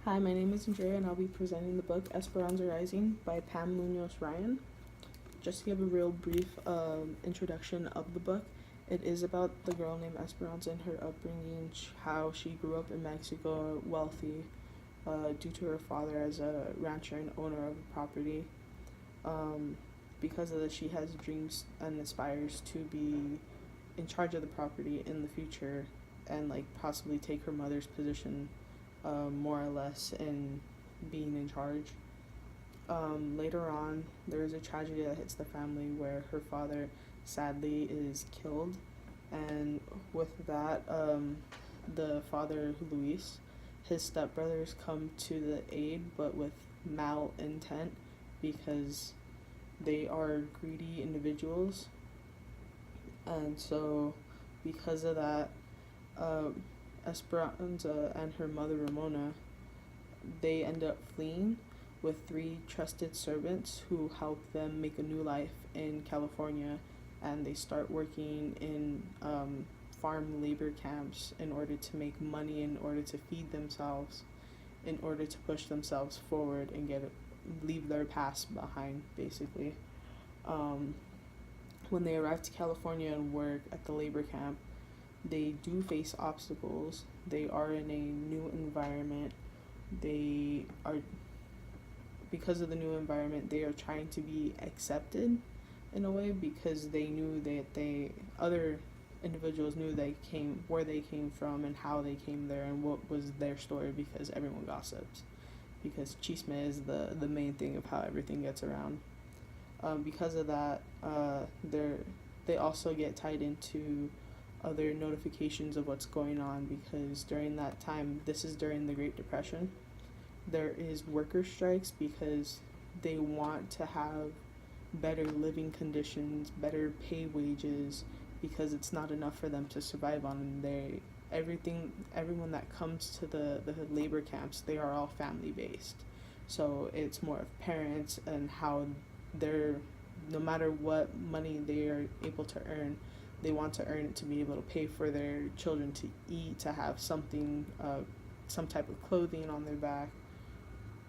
Hi, my name is Andrea, and I'll be presenting the book Esperanza Rising by Pam Munoz Ryan. Just to give a real brief introduction of the book, it is about the girl named Esperanza and her upbringing, how she grew up in Mexico, wealthy, due to her father as a rancher and owner of a property. Because of this, she has dreams and aspires to be in charge of the property in the future and possibly take her mother's position, more or less, in being in charge. Later on, there is a tragedy that hits the family where her father sadly is killed, and with that, the father, Luis, his stepbrothers come to the aid, but with malintent, because they are greedy individuals. And so, because of that, Esperanza and her mother, Ramona, they end up fleeing with three trusted servants who help them make a new life in California, and they start working in farm labor camps in order to make money, in order to feed themselves, in order to push themselves forward and leave their past behind, basically. Um, when they arrive to California and work at the labor camp, they do face obstacles. They are in a new environment. They are, because of the new environment, they are trying to be accepted in a way, because they knew that other individuals knew where they came from and how they came there and what was their story, because everyone gossips. Because chisme is the main thing of how everything gets around. Because of that, they also get tied into other notifications of what's going on, because during that time, this is during the Great Depression, there is worker strikes because they want to have better living conditions, better pay wages, because it's not enough for them to survive on. And everyone that comes to the labor camps, they are all family based, so it's more of parents and how they're, no matter what money they are able to earn, they want to earn it to be able to pay for their children to eat, to have something, some type of clothing on their back,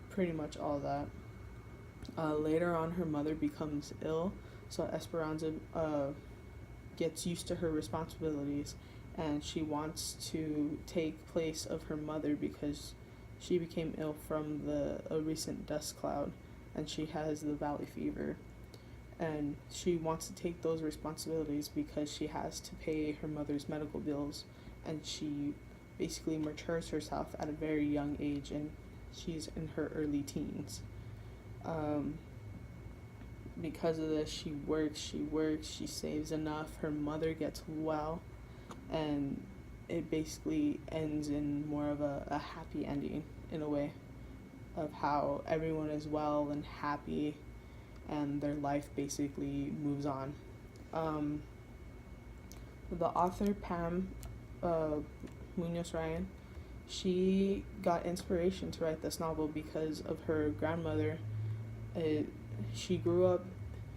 pretty much all that. Later on, her mother becomes ill, so Esperanza gets used to her responsibilities, and she wants to take place of her mother because she became ill from a recent dust cloud, and she has the valley fever. And she wants to take those responsibilities because she has to pay her mother's medical bills, and she basically matures herself at a very young age, and she's in her early teens. Because of this, she works, she saves enough, her mother gets well, and it basically ends in more of a happy ending, in a way, of how everyone is well and happy, and their life basically moves on. The author, Pam Munoz Ryan, she got inspiration to write this novel because of her grandmother. She grew up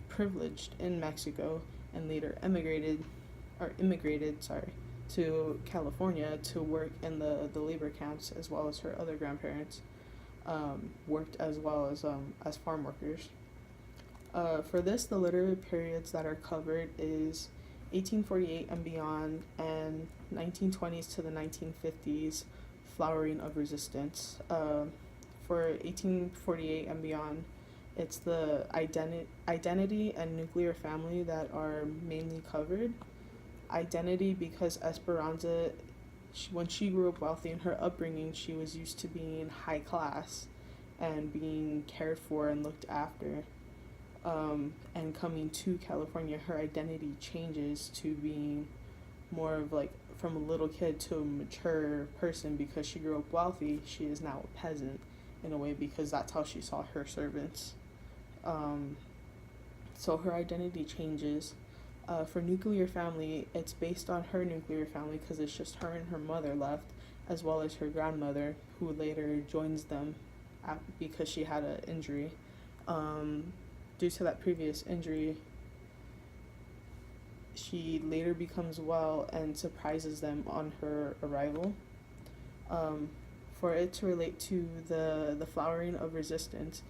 privileged in Mexico and later immigrated to California to work in the labor camps, as well as her other grandparents worked as well as farm workers. For this, the literary periods that are covered is 1848 and beyond, and 1920s to the 1950s, flowering of resistance. For 1848 and beyond, it's the identity and nuclear family that are mainly covered. Identity, because Esperanza, when she grew up wealthy in her upbringing, she was used to being high class and being cared for and looked after. And coming to California, her identity changes to being more of from a little kid to a mature person, because she grew up wealthy. She is now a peasant, in a way, because that's how she saw her servants. So her identity changes. For nuclear family, it's based on her nuclear family because it's just her and her mother left, as well as her grandmother, who later joins them because she had an injury. Due to that previous injury, she later becomes well and surprises them on her arrival. for it to relate to the flowering of resistance,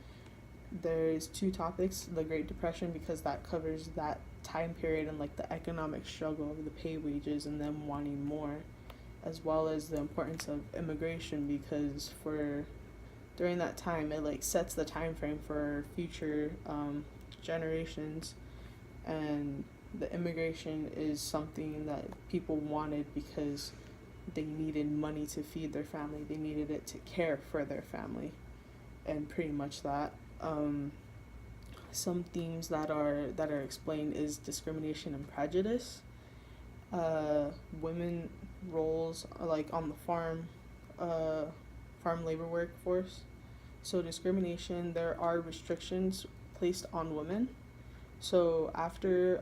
there's two topics: the Great Depression, because that covers that time period and like the economic struggle of the pay wages and them wanting more, as well as the importance of immigration, because for during that time it like sets the time frame for future generations, and the immigration is something that people wanted because they needed money to feed their family, they needed it to care for their family, and pretty much that. Some themes that are explained is discrimination and prejudice, women roles like on the farm labor workforce. So discrimination, there are restrictions placed on women. So after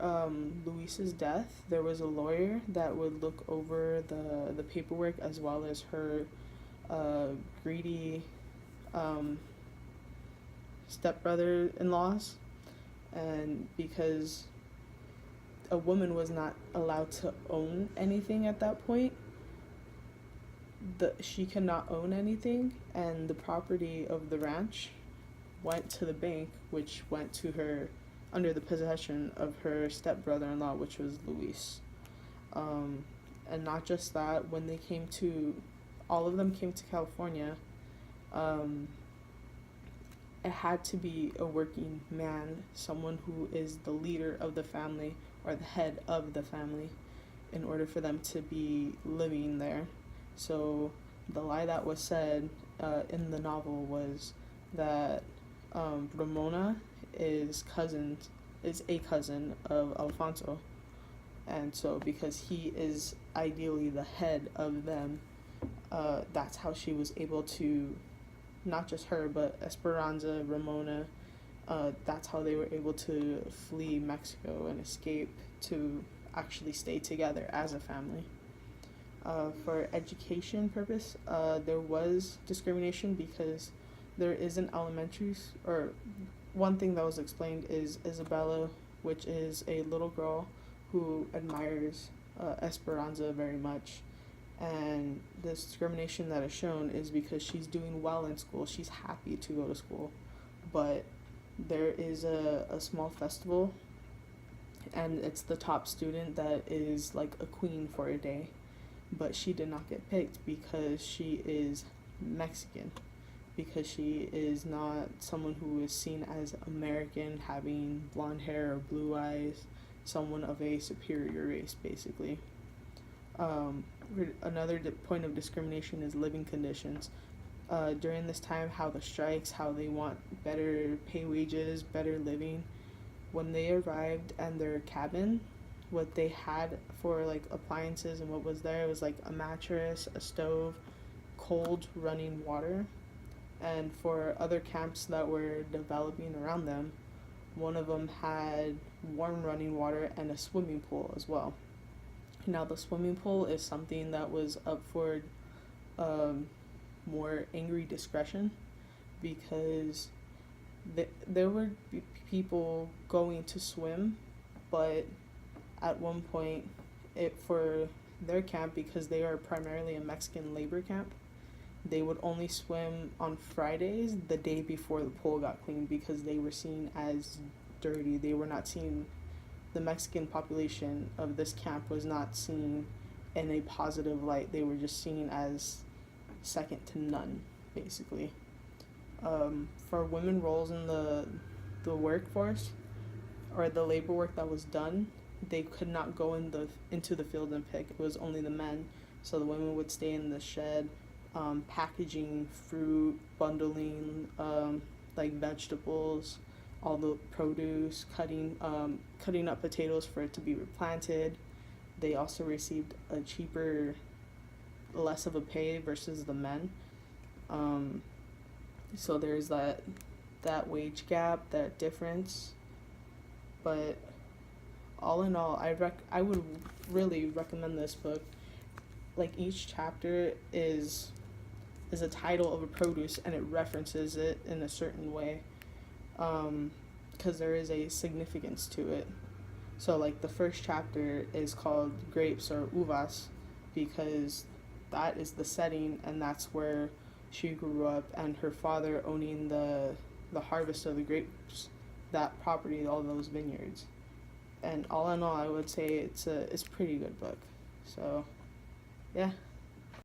Luis's death, there was a lawyer that would look over the paperwork as well as her greedy stepbrother-in-laws, and because a woman was not allowed to own anything at that point, she could not own anything, and the property of the ranch went to the bank, which went to her under the possession of her stepbrother-in-law, which was Luis. And not just that, when they came to, all of them came to California, it had to be a working man, someone who is the leader of the family or the head of the family, in order for them to be living there. So the lie that was said in the novel was that Ramona is a cousin of Alfonso, and so because he is ideally the head of them, that's how she was able to, not just her but Esperanza, Ramona, that's how they were able to flee Mexico and escape to actually stay together as a family. For education purpose, there was discrimination because there is an elementary, or one thing that was explained is Isabella, which is a little girl who admires Esperanza very much, and the discrimination that is shown is because she's doing well in school, she's happy to go to school, but there is a small festival, and it's the top student that is like a queen for a day, but she did not get picked because she is Mexican, because she is not someone who is seen as American, having blonde hair or blue eyes, someone of a superior race, basically. Another point of discrimination is living conditions. During this time, how the strikes, how they want better pay wages, better living. When they arrived and their cabin, what they had for like appliances and what was there was like a mattress, a stove, cold running water. And for other camps that were developing around them, one of them had warm running water and a swimming pool as well. Now the swimming pool is something that was up for more angry discretion, because there were people going to swim, but at one point, for their camp, because they are primarily a Mexican labor camp, they would only swim on Fridays, the day before the pool got cleaned, because they were seen as dirty. They were not seen, the Mexican population of this camp was not seen in a positive light. They were just seen as second to none, basically. For women roles in the workforce, or the labor work that was done, they could not go into the field and pick. It was only the men. So the women would stay in the shed, packaging fruit, bundling like vegetables, all the produce, cutting up potatoes for it to be replanted. They also received a cheaper, less of a pay versus the men. So there's that wage gap, that difference. But all in all, I would really recommend this book. Like, each chapter is a title of a produce, and it references it in a certain way, because there is a significance to it. So like the first chapter is called grapes or uvas, because that is the setting, and that's where she grew up, and her father owning the harvest of the grapes, that property, all those vineyards. And all in all, I would say it's a pretty good book. So, yeah.